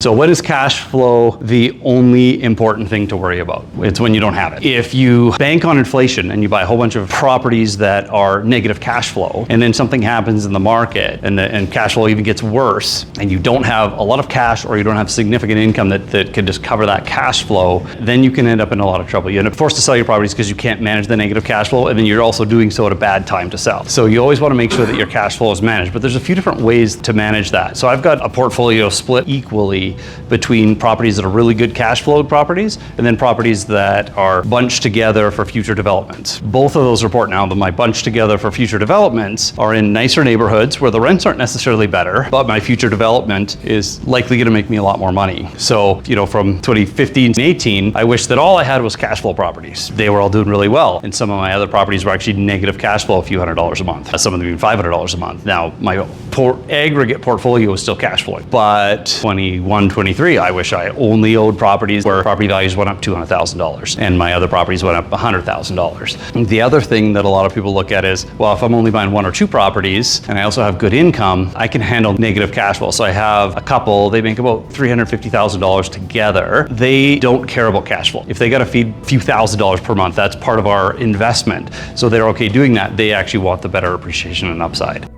So when is cash flow the only important thing to worry about? It's when you don't have it. If you bank on inflation and you buy a whole bunch of properties that are negative cash flow, and then something happens in the market and cash flow even gets worse, and you don't have a lot of cash or you don't have significant income that can just cover that cash flow, then you can end up in a lot of trouble. You end up forced to sell your properties because you can't manage the negative cash flow, and then you're also doing so at a bad time to sell. So you always want to make sure that your cash flow is managed, but there's a few different ways to manage that. So I've got a portfolio split equally between properties that are really good cash flow properties and then properties that are bunched together for future developments. Both of those report now, but my bunched together for future developments are in nicer neighborhoods where the rents aren't necessarily better, but my future development is likely going to make me a lot more money. So, from 2015 to 18, I wish that all I had was cash flow properties. They were all doing really well. And some of my other properties were actually negative cash flow, a few $100s a month. Some of them even $500 a month. Now, my aggregate portfolio is still cash flow. But 21, 23, I wish I only owed properties where property values went up $200,000 and my other properties went up $100,000. The other thing that a lot of people look at is, well, if I'm only buying one or two properties and I also have good income, I can handle negative cash flow. So I have a couple, they make about $350,000 together. They don't care about cash flow. If they got to feed a few $1,000s per month, that's part of our investment. So they're okay doing that. They actually want the better appreciation and upside.